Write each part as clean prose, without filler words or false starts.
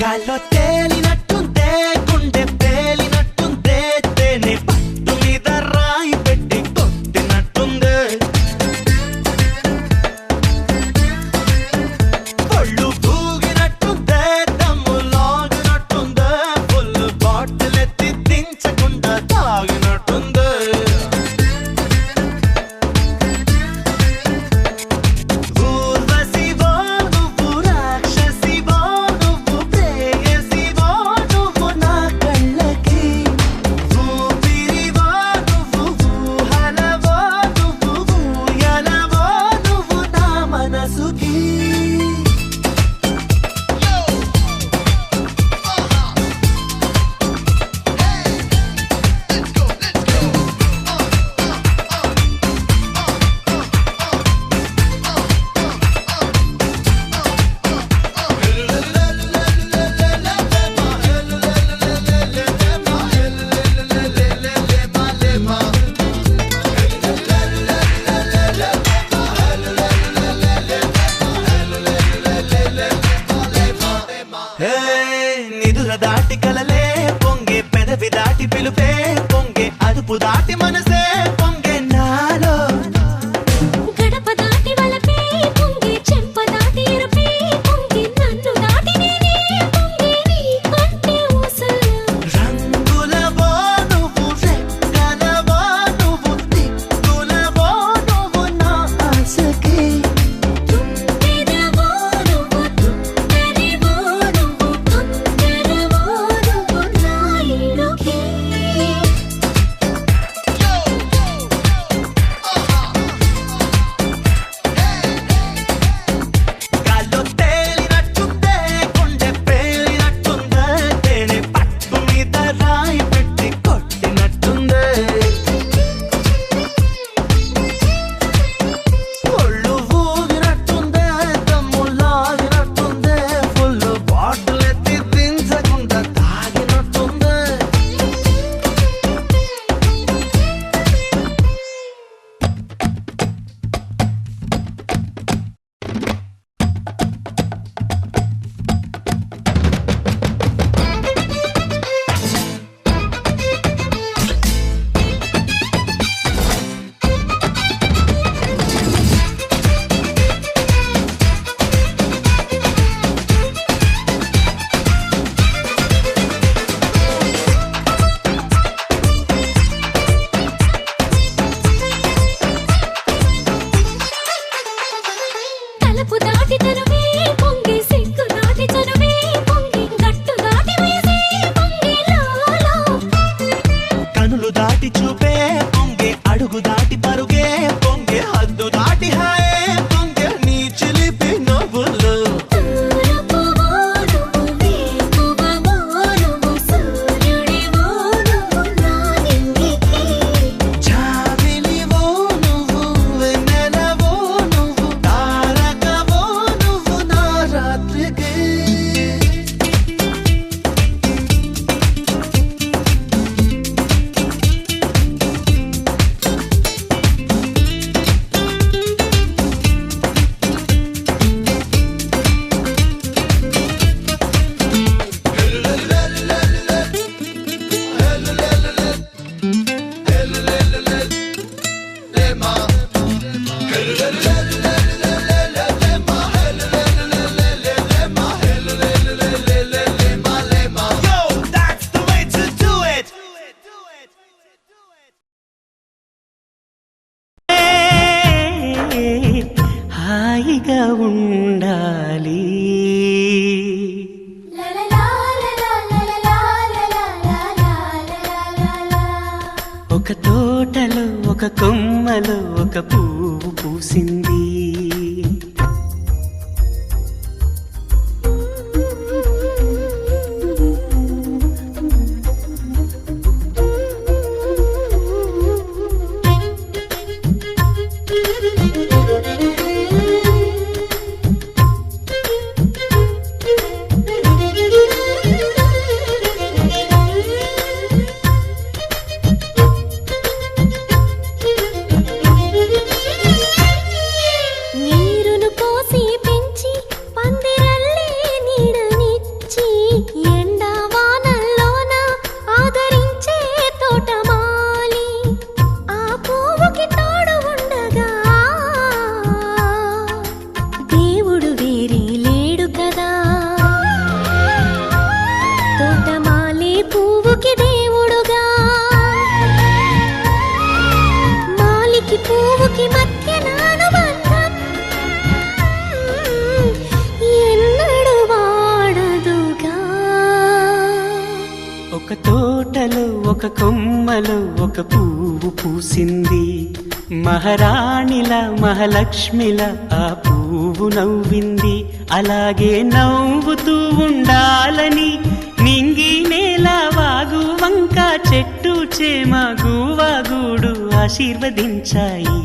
గాల్లో తేలినట్టుందే గుండె పేలినట్టుందే తేనె పట్టు మీద రాయి పెట్టి కొట్టినట్టుందే ఒళ్ళు ఊగినట్టుందే దమ్ము లాగినట్టుందే ఫుల్ బాటిల్ ఎత్తి దించకుండా తాగినట్టుందే నిదుర దాటి కలలే పొంగే పెదవి దాటి పిలుపే పొంగే అదుపు దాటి మనసే పొంగే నాలో గడప దాటి వలపే పొంగే చెంప దాటి ఎరుపే పొంగే నన్ను దాటి నేనే పొంగే నీ కంటే ఊసలు రంగులవో నువ్వు రెక్కలవో నువ్వు దిక్కులవో నువ్వు నా ఆశకి తుంటెదవో నువ్వు తుంటరివో నువ్వు తొందరవో నువ్వు నా ఇడుకే గాల్లో తేలినట్టుందే గుండె పేలినట్టుందే తేనె పట్టు మీద రాయి పెట్టి కొట్టినట్టుందే ఒళ్ళు ఊగినట్టుందే దమ్ము లాగినట్టుందే ఫుల్ బాటిల్ ఎత్తి దించకుండా తాగినట్టుందే తలుపు దాటి తనువే పొంగే సిగ్గు దాటి చనువే పొంగే గట్టు దాటి వయసే పొంగే లాలా కనులు దాటి చూపే పొంగే అడుగు దాటి పరుగే పొంగే హద్దు దాటి హాయే పొంగే నీ చిలిపి నవ్వులు తూర్పువో నువ్వు వేకువవో నువ్వు సూర్యుడివో నువ్వు నా నింగికి జాబిలివో నువ్వు వెన్నెలవో నువ్వు తారకవో నువ్వు నా రాత్రికి Yo, that's the way to do it. హాయిగా ఉండాలి ఒక తోటలో ఒక కొమ్మలో ఒక పువ్వు పూసింది తోటలో ఒక కొమ్మలో ఒక పువ్వు పూసింది. మహారాణిల మహాలక్ష్మిల ఆ పువ్వు నవ్వింది. అలాగే నవ్వుతూ ఉండాలని నింగి నేల వాగు వంక చెట్టు చేమ గువాగూడు ఆశీర్వదించాయి.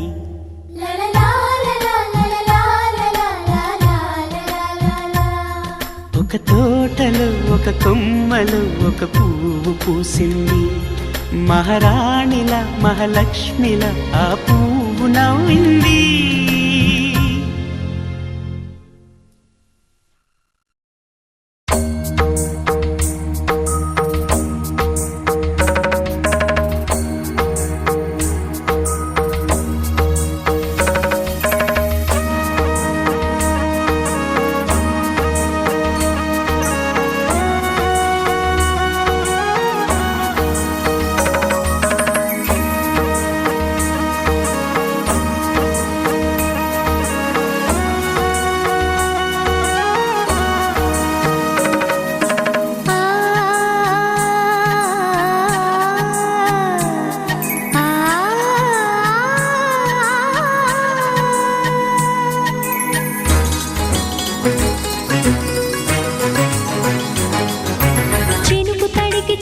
ఒక తోటలో ఒక కొమ్మలో ఒక పువ్వు పూసింది. మహారాణిల మహాలక్ష్మిల ఆ పువ్వు నవ్వింది.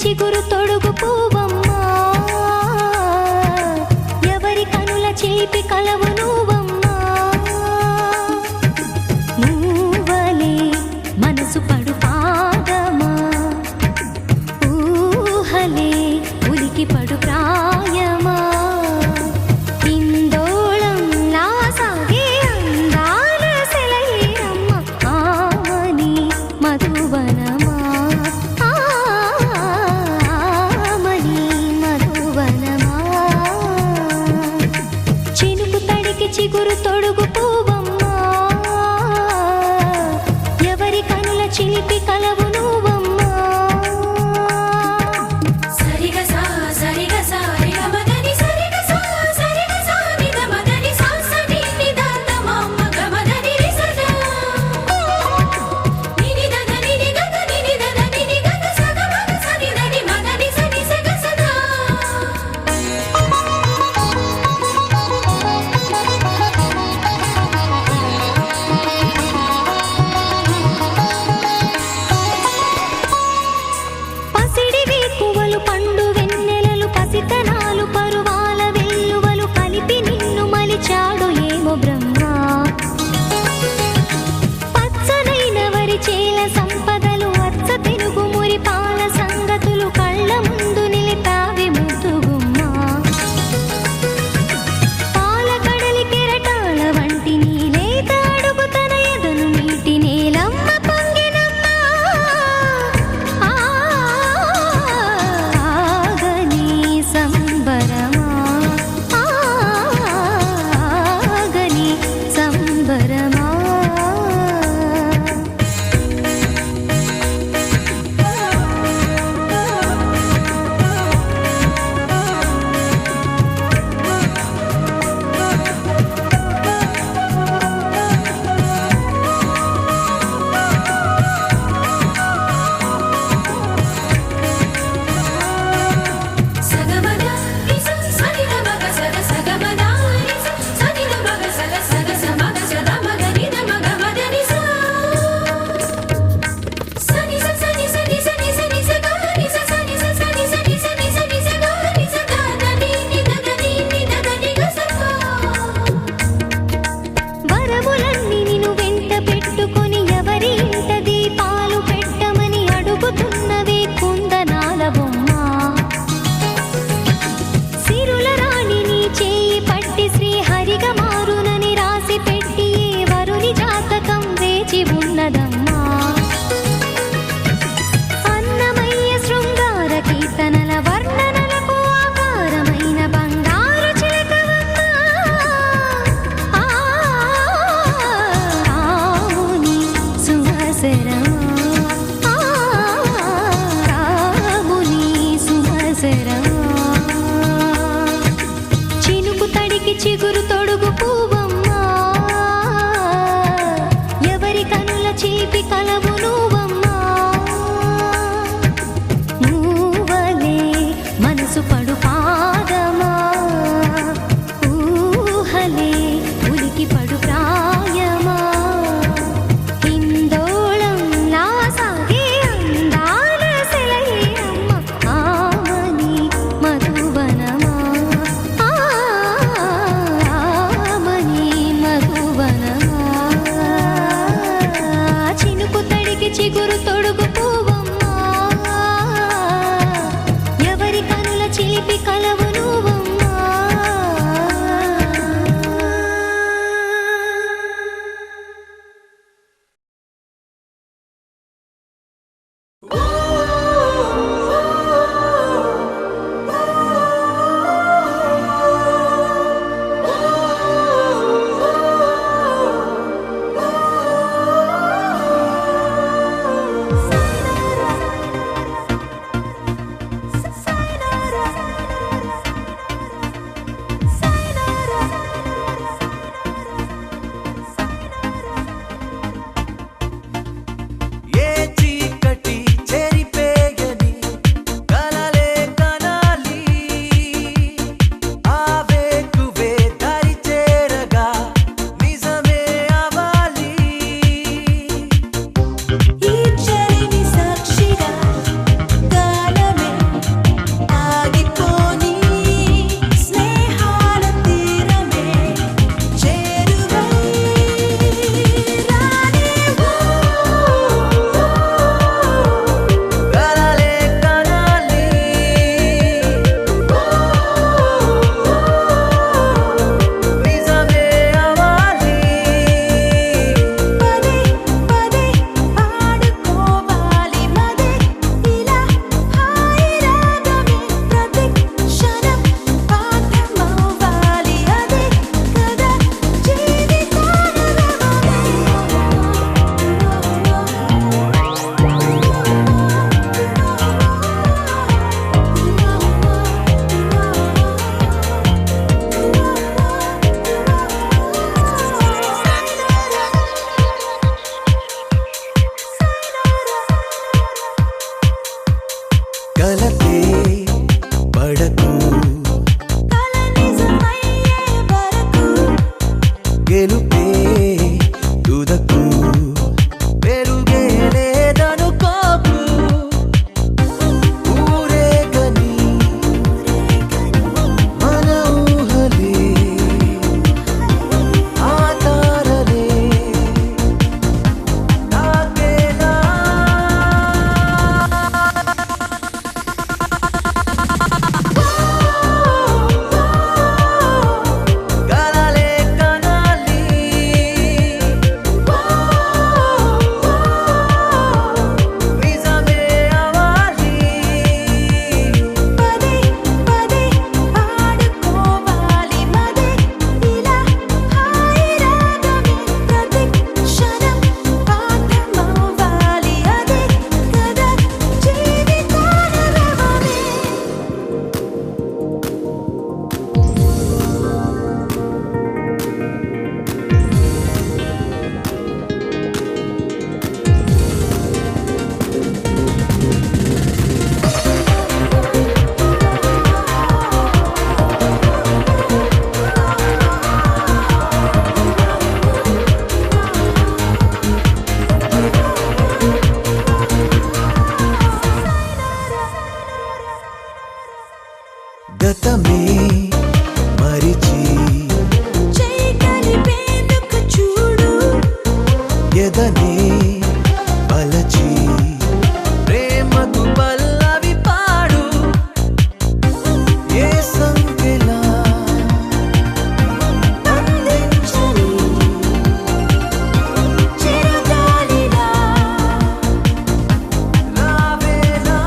చిగురు తొడుగు పూవమ్మా, ఎవరి కనుల చేపి కలవు నువ్వమ్మా. నువ్వలే మనసు పడు పాదమా, ఊహలే ఉలికి పడు ప్రాయమా. ఇందోళం నా సాగే అందాల సెలయేరమ్మ, ఆమని మధువనమా. రంగు పువ్వమ్మా ఎవరి కనుల చిలిపి కలవు నువ్వమ్మా ఏ చీకటి చెరిపేయని కలలే కనాలి ఆవేకువే దరి చేరగా నిజమే అవ్వాలి ఈ చెరిని సాక్షిగా గానమే ఆగిపోని స్నేహాల తీరమే చేరువై కలలే కనాలి నిజమే అవ్వాలి పదే పదే ఆడుకోవాలి మదే ఇలా హాయి రాగమే ప్రతి క్షణం పాఠమవ్వాలి అదే కదా కలతే పడకు కల నిజమయ్యే వరకు గెలుపే తుదకు పెరుగే లేదనుకోకు ఊరేగని మన ఊహలే ఆ తారలే తాకేలా కలలే కనాలి నిజమే అవ్వాలి పదే పదే ఆడుకోవాలి మదే ఇలా హాయి రాగమే ప్రతి క్షణం పాఠమవ్వాలి అదే కదా జీవితాల రవమే గతమే మరిచి చేయి కలిపేందుకు చూడు ఎదనే పలచి ప్రేమకు పల్లవి పాడు ఏ సంఖ్యలా బంధించని చిరగాలిలా రావేలా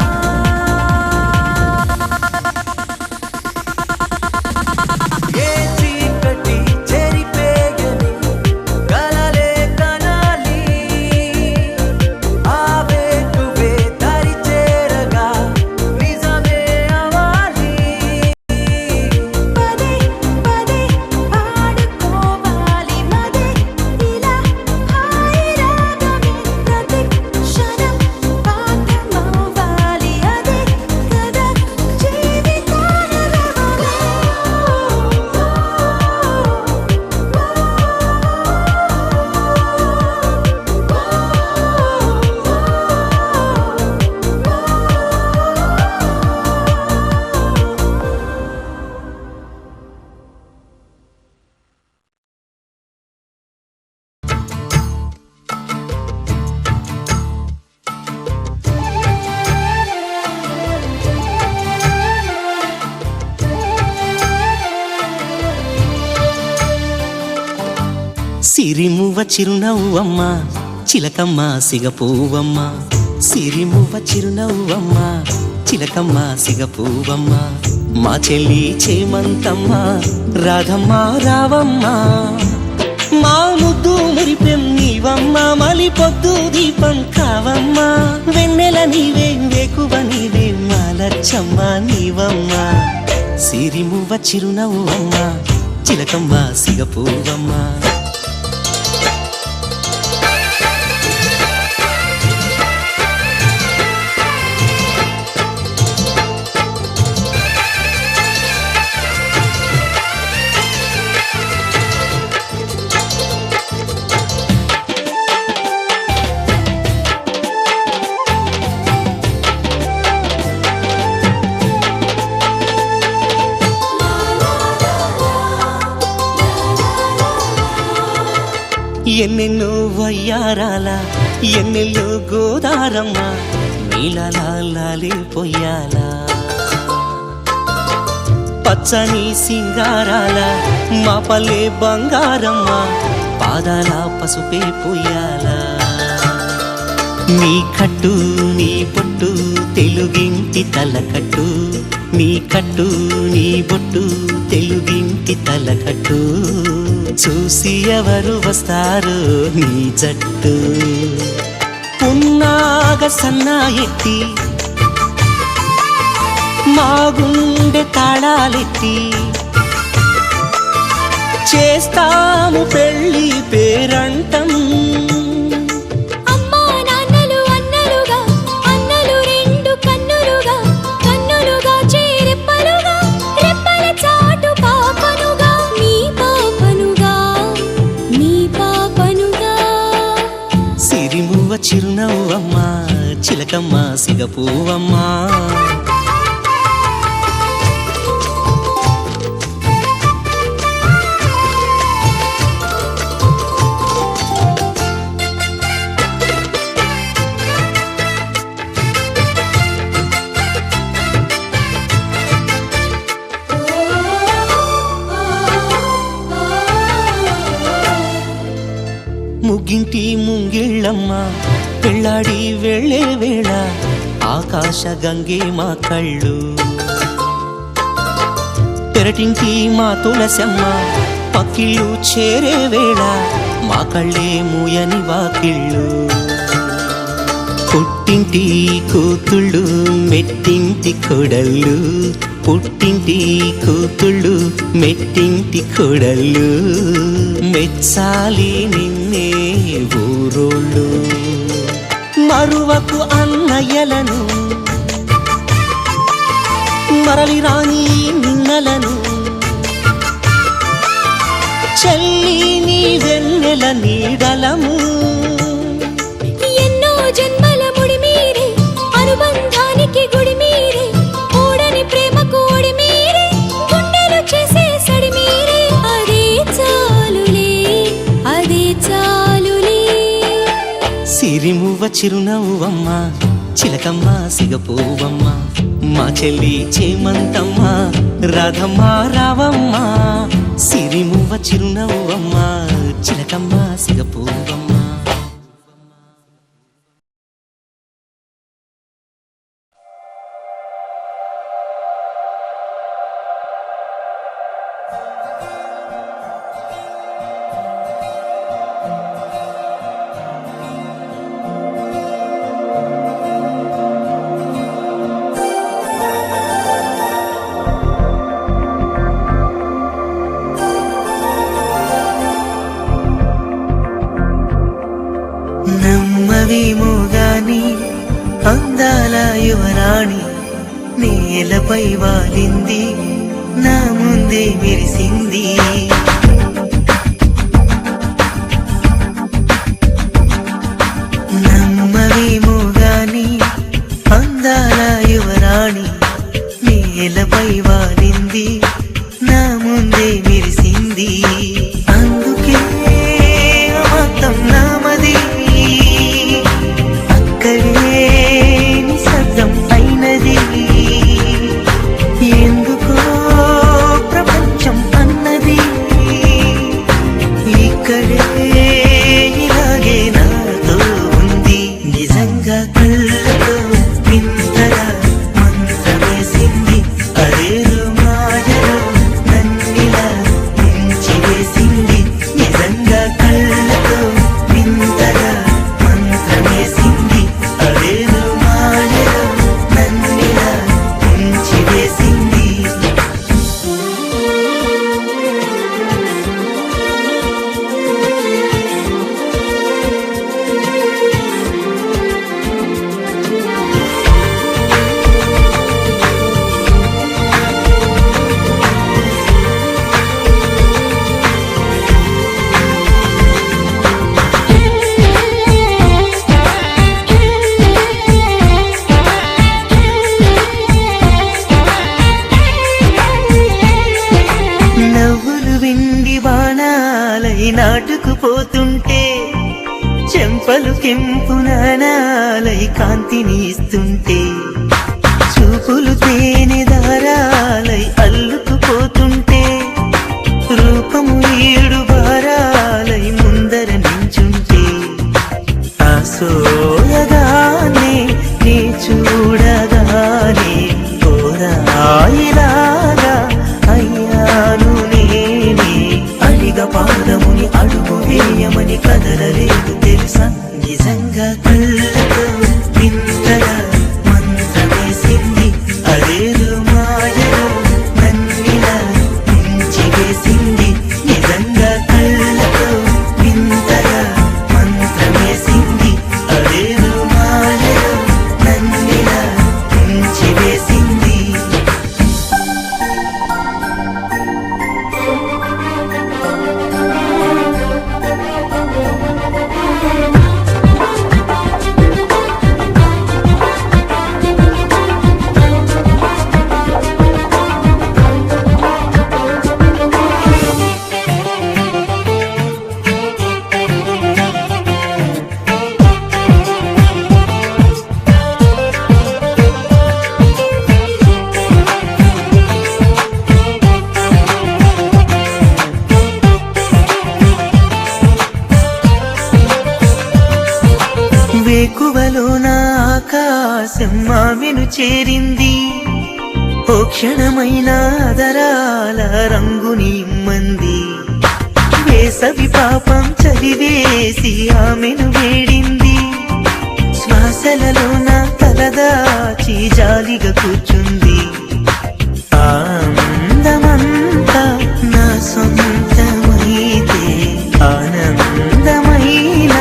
సిరిమువ్వ చిరునవ్వమ్మ చిలకమ్మ సిగపువ్వమ్మ సిరిమువ్వ చిరునవ్వమ్మ చిలకమ్మ సిగపువ్వమ్మ మా చెల్లి చేమంతమ్మ రాధమ్మ రావమ్మ మా ముద్దు మురిపెం నీవమ్మ మలి పొద్దు దీపం కావమ్మ వెన్నెల నీవే వేకువ నీవే మా లచ్చమ్మ నీవమ్మ సిరిమువ్వ చిరునవ్వమ్మ చిలకమ్మ సిగపువ్వమ్మ ఎన్నెన్నో వయ్యారాల ఎన్నెల్లో గోదారమ్మ నీలాలే పొయ్యాల పచ్చని సింగారాల మా పల్లె బంగారమ్మ పాదాల పసుపే పొయ్యాల నీ కట్టు నీ పొట్టు తెలుగింటి తలకట్టు నీ కట్టు నీ బొట్టు తెలుగింటి తలకట్టు చూసి ఎవరు వస్తారు నీ జట్టు పున్నాగ సన్నా ఎత్తి మా గుండె తాళాలెత్తి చేస్తాము పెళ్ళి పేరంటం చిరునవ్వమ్మ చిలకమ్మ సిగపువ్వమ్మ ముగ్గింటి ముంగిళ్ళమ్మ పెళ్ళాడి వెళ్ళే వేళ ఆకాశ గంగే మా కళ్ళు పెరటింటి మా తులసమ్మ పక్కిళ్ళు చేరే వేళ మా కళ్ళే మూయని వాకిళ్ళు పుట్టింటి కూతుళ్ళు మెట్టింటి కొడళ్ళు పుట్టింటి కూతుళ్ళు మెట్టింటి కొడళ్ళు మెచ్చాలి నిన్నే ఊరోళ్ళు మరువకు అన్నయ్యలను మరలి రాని నిన్నలను చెల్లి నీ వెన్నెల నీడలము ఎన్నో జన్మల ముడి మీరే అనుబంధానికి గుడి మీరే ఓడని ప్రేమకు ఓడి మీరే గుండెలు చేసే సడి మీరే అదే చాలులే అదే చాలులే సిరిమువ్వ చిరునవ్వమ్మ చిలకమ్మ సిగపువ్వమ్మ మా చెల్లి చేమంతమ్మ రాధమ్మ రావమ్మ సిరిమువ్వ చిరునవ్వమ్మ చిలకమ్మ సిగపువ్వమ్మ నమ్మవేమో గాని అందాల యువరాణి నేలపై వాలింది నా ముందే మెరిసింది నమ్మవేమో గాని అందాల యువరాణి నేలపై వాలింది నా ముందే మెరిసింది అందుకే మొత్తం నామది అక్కడే నిశ్శబ్దం అయినది ఎందుకో ప్రపంచం అన్నది చెంపలు కెంపు నానాలై కాంతిని ఇస్తుంటే చూపులు తేనె దారాలై అల్లుకుపోతుంటే రూపము ఏడు బారాలై ముందర నించుంటే ఆ సోయగానే నీ చూడగానే ఓరాయిలాగా అయ్యాను నేనే అడిగ పాదముని అడుగు వేయమని కదలలేదు తెలుసా నిజంగా కళ్ళతో వింతగా మంత్రమేసింది అదేదో మాయలో నన్నిలా ముంచి వేసింది నిజంగా కళ్ళతో వింతగా మంత్రమేసింది అదేదో మాయలో నన్నిలా ముంచి వేసింది వేకువలో నా ఆకాశం మామెను చేరింది ఓ క్షణమైన దరాల రంగుని ఇమ్మంది వేసవి పాపం చలివేసి ఆమెను వేడింది శ్వాసలలో నా తలదాచి జాలిగా కూర్చుంది ఆనందమంతా నా సొంతమైతే ఆనందమైన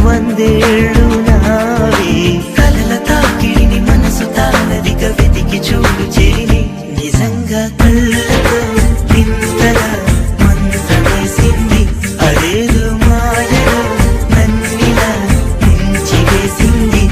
వందేళ్ళు నావే కలల తాకిడిని మనసు తానదిగా వెతికి చూడు చేరి నిజంగా కళ్ళతో వింతగా మంత్రమేసింది అదేదో మాయలో నన్నిలా ముంచి వేసింది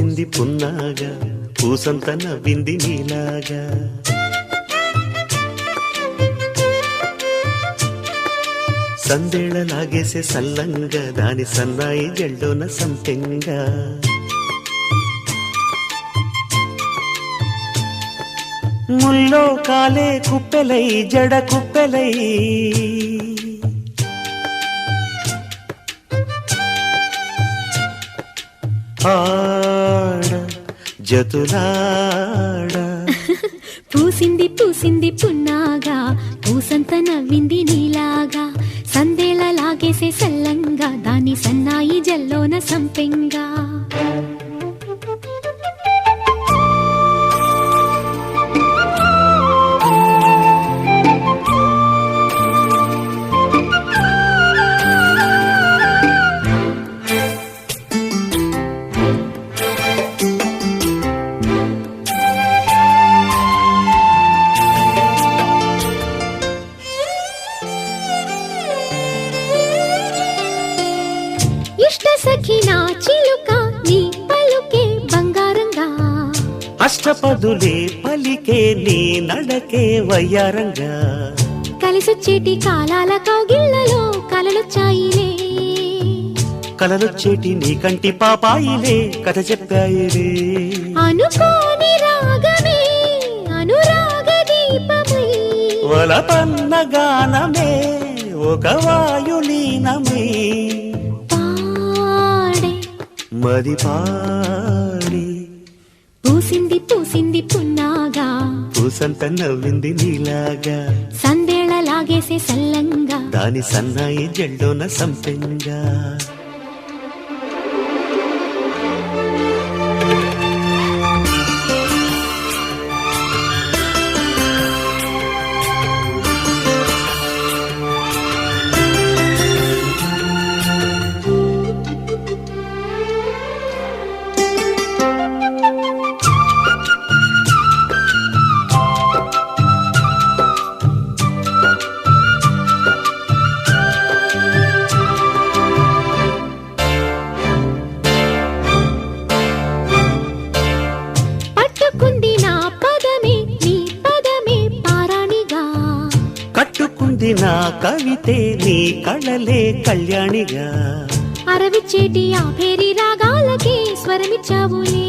పూసింది పున్నాగా పూసంత నవ్వింది నీలాగా సందేళ లాగేసే సల్లంగా దాని సన్నాయి జల్లోన సంపెంగా ముల్లో కాలే కుప్పెలై జడ కుప్పెలై ఆడ జతులాడ పూసింది పూసింది పున్నాగా పూసంత నవ్వింది నీలాగా సందేళ లాగేసే సల్లంగా దాని సన్నాయి జల్లోన సంపెంగా సఖినా చిలుక నీ పలుకే బంగారంగా అష్టపదులే పలికే నీ నడకే వయ్యారంగా కలిసొచ్చేటి కాలాల కౌగిళ్లలో కలలొచ్చాయిలే కలలొచ్చేటి నీ కంటి పాపాయిలే కథ చెప్పాయిలే అనుకోని రాగమే అనురాగ దీపమై వలపన్న గానమే ఒక వాయులీనమై మది పాడి పూసింది పూసింది పున్నాగా పూసంత నవ్వింది నీలాగా సందేళ లాగేసే సల్లంగా దాని సన్నాయి జల్లోన సంపెంగా నా కవితే నీ కళలే కళ్యాణిగా అరవిచ్చేటి ఆ పేరి రాగాలకే స్వరమిచ్చావులే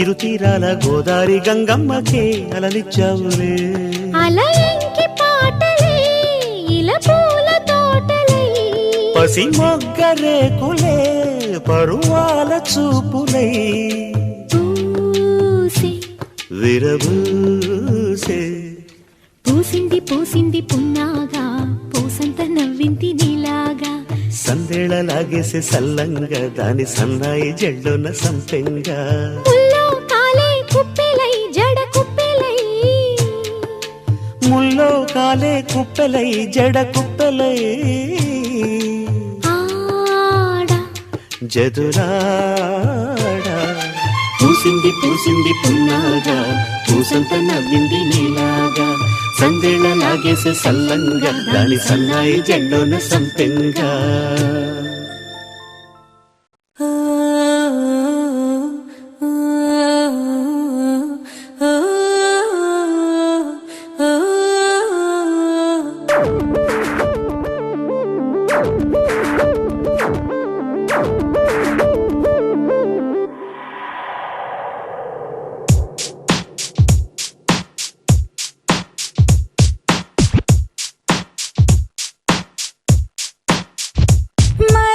ఇరుతీరాల గోదారి గంగమ్మకే అలలిచ్చావులే అలయంకి పాటలే ఇలా పూల తోటలై పసి మొగ్గరేకులే పరువాల చూపులై పూసే విరబూసే పూసింది పూసింది పున్నాగా పూసంత నవ్వింది నీలాగా సందేళ లాగేసే సల్లంగా దాని సన్నాయి జల్లోన సంపెంగా ముల్లో కాలే కుప్పెలై జడ కుప్పెలై ముల్లో కాలే కుప్పెలై జడ కుప్పెలై ఆడ జదురాడ పూసింది పూసింది పున్నాగా పూసంత నవ్వింది నీలాగా సందేళ లాగేసే సల్లంగా దాని సన్నాయి జల్లోన సంపెంగా My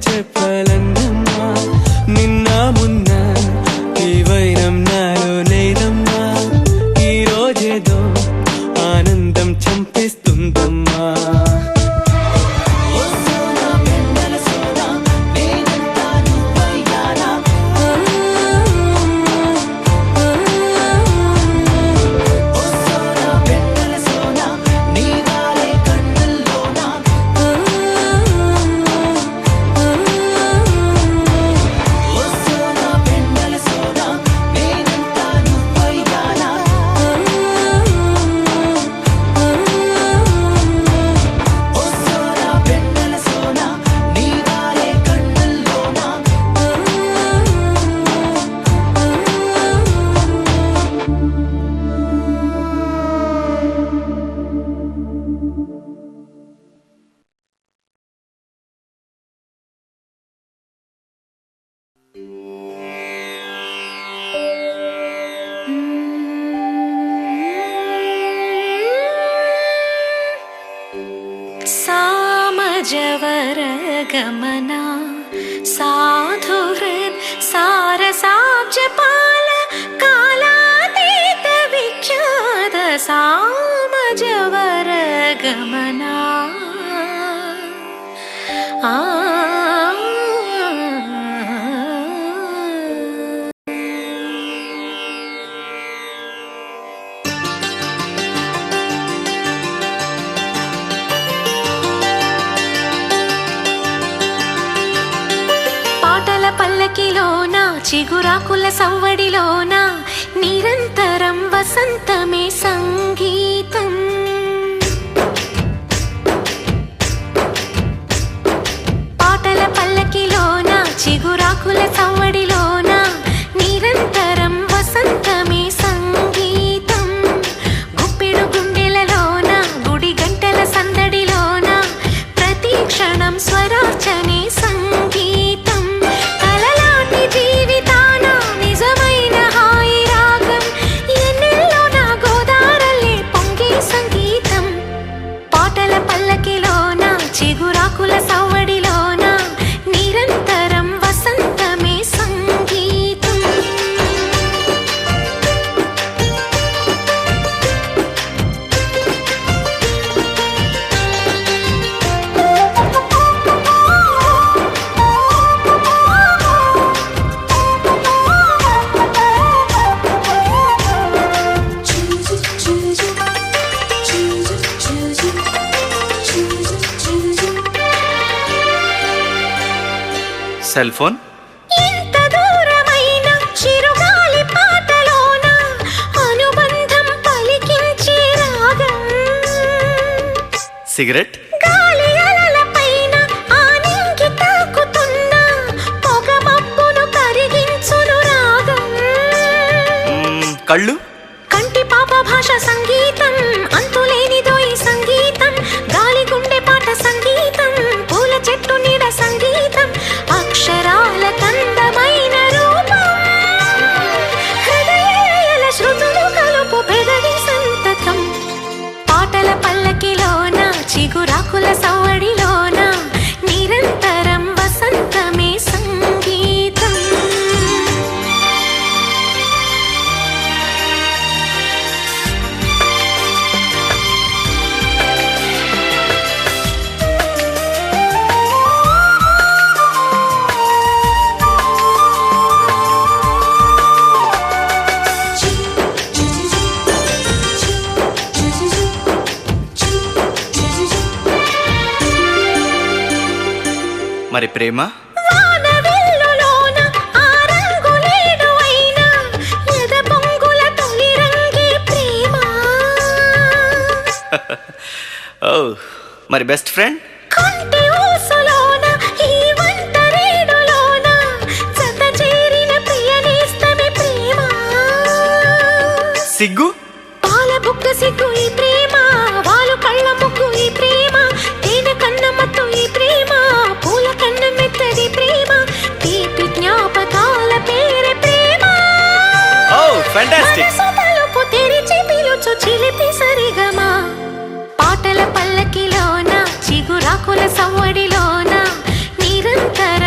చెప్పాలన్నమ్మా నిన్న మొన్న ఈ వైరం నాలో లేదమ్మా ఈ రోజేదో ఆనందం చంపేస్తుందమ్మా सामजवरगमना साधुहृत् सारसाब्जपाल कालातीत विख्यात सामजवरगमना పల్లకిలోన చిగురాకుల సవ్వడిలోన నిరంతరం వసంతమే సంగీతం పాటల పల్లకిలోన చిగురాకుల సవ్వడిలోన నిరంతరం వసంతమే సంగీతం గుప్పెడు గుండెలలోన గుడి గంటల సందడిలోన ప్రతి క్షణం స్వరార్చనే సంగీతం జీవితాన నిజమైన హాయి రాగం ఎన్నెల్లో నా గోదారల్లే పొంగే సంగీతం పాటల పల్లకిలోన చిగురాకుల సవ్వడిలోన నిరంతరం వసంతమే సంగీతం సెల్ ఫోన్ ఎంత దూరమైన చిరుగాలి పాటలోన అనుబంధం పలికించే రాగం సిగరెట్ గాలి అలలపైన ఆనింగి తాకుతున్న పొగ మబ్బును కరిగించును రాగం కళ్ళు కంటి పాప భాష సంగీతం అంతులేనిదో ఈ సంగీతం గాలి గుండె పాట సంగీతం పూల చెట్టు నీడ సంగీతం అక్షరాల కందమైన రూపం హృదయాల శృతులు కలుపు పెదవి సంతతం పాటల పల్లకిలోన చిగురాకుల సవ్వడిలోన నిరంతరం వసంతమే సంగీతం మరి ప్రేమ వానవిల్లులోన ఆ రంగులేడు అయినా ఎద పొంగుల తొలి రంగే ప్రేమ ఓ మరి బెస్ట్ ఫ్రెండ్ కంటి ఊసులోన ఈ వంటరేడులోన జత చేరిన ప్రియ నేస్తమే ప్రేమ సిగ్గు పాల బుక్క సిగ్గు ఈ ప్రేమ వాలు కళ్ళ ముగ్గు ఈ ప్రేమ తేనె కన్న మత్తు ఈ ప్రేమ పూల కన్న మెత్తది ప్రేమ తీపి జ్ఞాపకాల పేరే ప్రేమ ఓ ఫ్యాంటాస్టిక్ మనసు తలుపు తెరిచి పిలుచు చిలిపి సరిగమా పాటల పల్లకిలోన చిగురాకుల సవ్వడిలోన నిరంతరం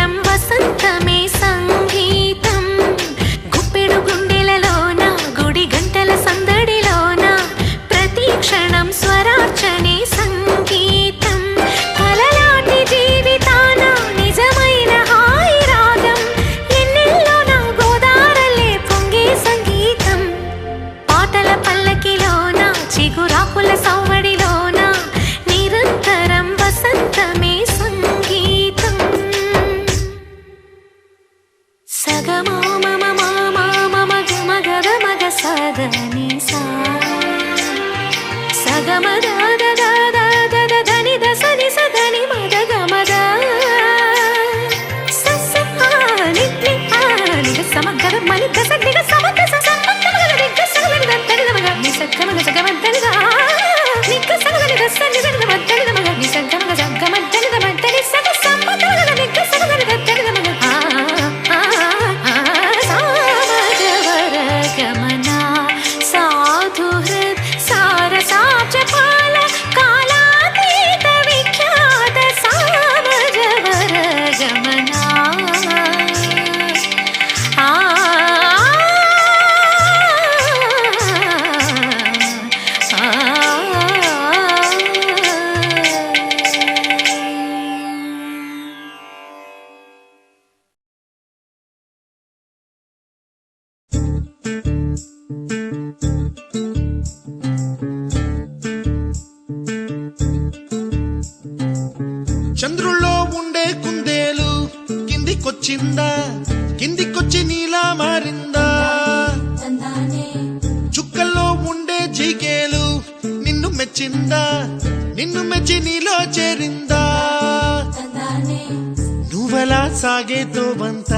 నువ్వలా సాగేతో బంత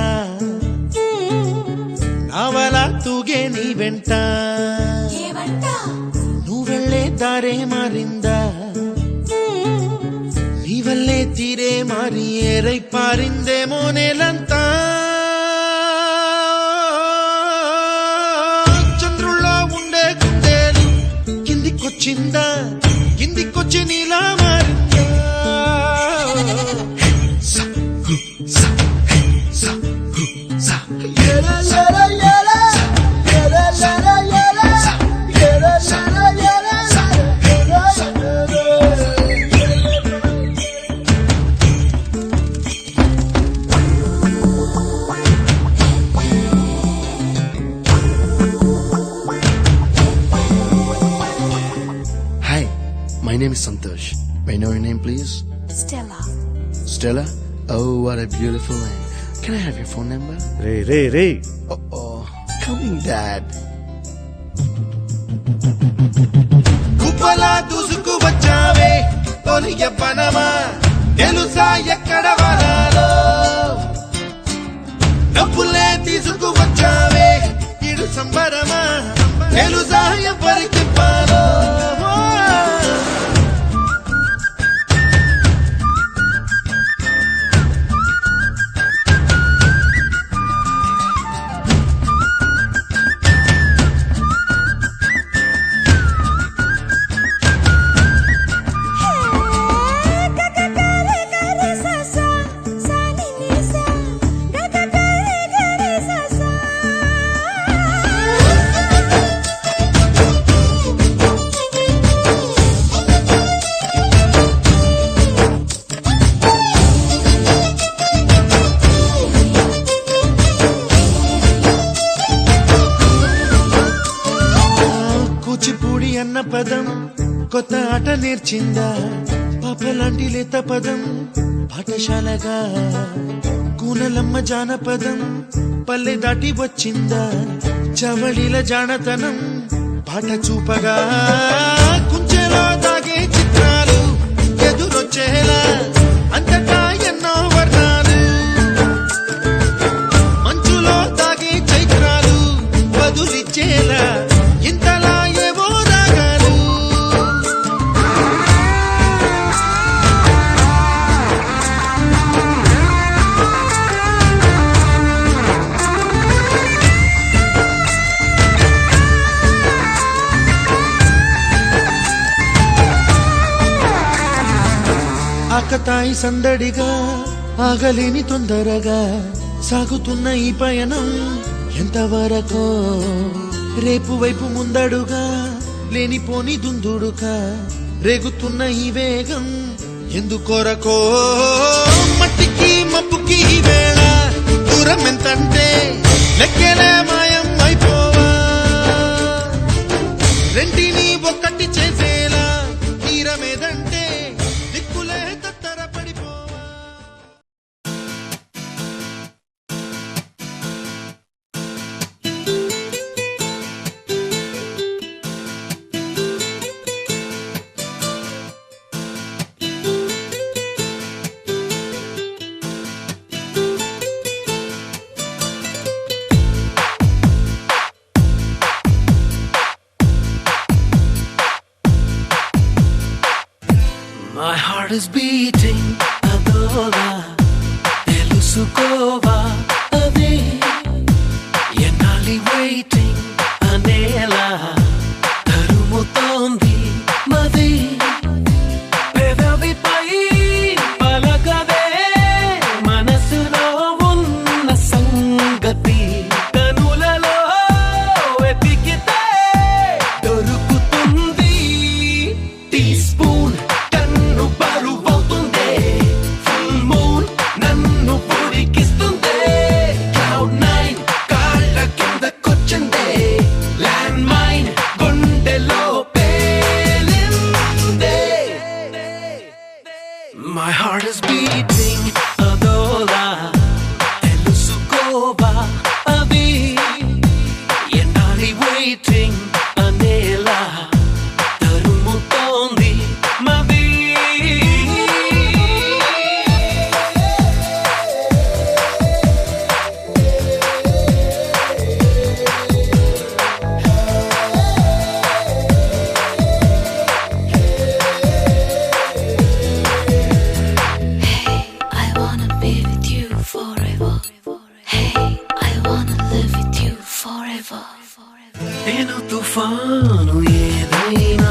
నావలా తూగే నీ వెంట నువ్వెళ్ళే దారే మారిందా నీ వల్లే తీరే మారి ఏరై పారిందేమో నేలంతా చంద్రుల్లో ఉండే గుండెలు కిందికొచ్చిందా కిందికొచ్చి నీలా మారిందా Hi, my name is Santosh. May I know your name, please? Stella. Stella? Oh, what a beautiful name. Can I have your phone number? Ray Oh, coming, Dad. కుప్పలా దూసుకు వచ్చావే తొలి యవ్వనమా తెలుసా ఎక్కడ వరాలో డబ్బులే తీసుకు వచ్చావే ఇడు సంబరమా తెలుసా ఎవరికి పాలో కూచిపూడి అన్న పదం కొత్త ఆట నేర్చిందా పాపలాంటి లేత పదం పాఠశాలగా కూనలమ్మ జానపదం పల్లె దాటి వచ్చిందా చవళిల జానతనం పాట చూపగా కుంచెలో దాగే చిత్రాలు ఎదురొచ్చేలా అంతటా ఎన్నో వర్ణాలు మంచులో దాగే చైత్రాలు బదులిచ్చేలా ఇంతలా ఏవో రాగాలు ఆకతాయి సందడిగా ఆగలేని తొందరగా సాగుతున్న ఈ పయనం ఎంతవరకో రేపు వైపు ముందడుగా లేనిపోని దుందుడుగా రేగుతున్న ఈ వేగం ఎందుకొరకో మట్టికి మబ్బుకి ఈ వేళ దూరం ఎంతంటే లెక్కలే మాయం అయిపోవా రెంటిని ఒక్కటి చేసేలా తీరమేదంటే దిక్కులే తత్తర పడిపోవా My heart is beating adola తెలుసుకోవా అదే ఎన్నాలి waiting అనేలా తరుముతోంది మది పెదవిపై పలకదే మనసులో ఉన్న సంగతి కనులలో వెతికితే దొరుకుతుంది టీ స్పూన్ కన్ను బరువవుతుందే ఫుల్ మూన్ నన్ను పొడికిస్తుందే forever. Hey, I wanna live with you forever. నేను తుఫాను ఏదైనా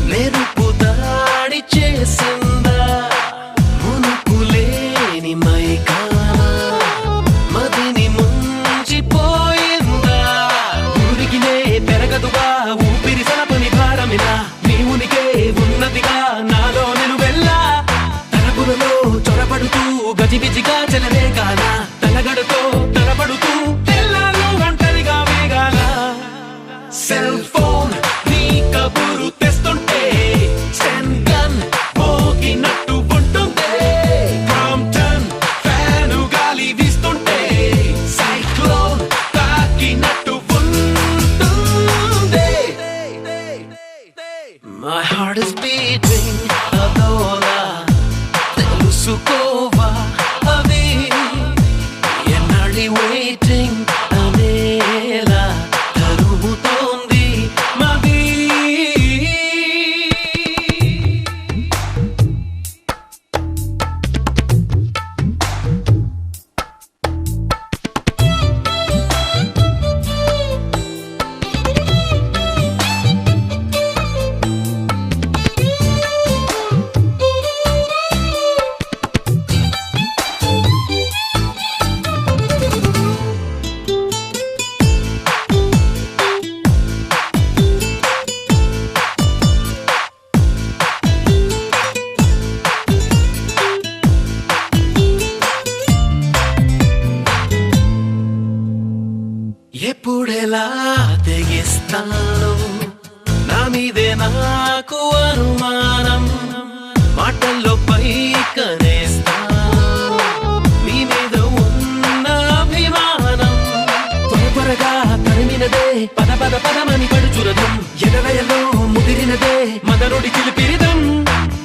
మెరుపు దాడి చేసిందా మునుకులేని మైకానా మదిని ముంచిపోయిందా ఊరికినే పెరగదుగా ఊపిరి సలపని భారమినా నీ ఉనికే ఉన్నదిగా నాలో నిలువెల్లా తలపులలో చొరబడుతూ గజిబిజిగా చెలరేగాల తలగడుతో తలబడుతూ తెల్లాలో ఒంటరిగా వేగాల సెల్ ఫోన్ నీ కబురు తెస్తుంటే స్టెన్ గన్ మోగినట్టు ఉంటుంది ప్రాంప్టన్ ఫ్యాను గాలి వీస్తుంటే సైక్లోన్ తాకినట్టు ఉంటుంది My heart is beating అదోలా తెలుసుకోవా అది ఎన్నాళ్ళి waiting అనేలా తరుముతోంది మది ఎప్పుడెలా తెగిస్తాను నా మీదే నాకు అనుమానం మాటల్లో పైకనేస్తాను నీ మీద ఉన్న అభిమానం త్వరగా తరిమినదే పద పద పదమని పడుచురదం ఎడలయలో ముదిరినదే మదనుడి చిలిపిరిదం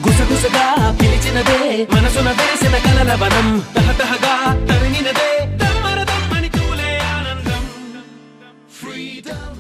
గుసగుసగా పిలిచినదే మనసున వెలిసిన కలల వనం తహతహగా తరిమినదే దమ్మరదమ్మని తూలే ఆనందం freedom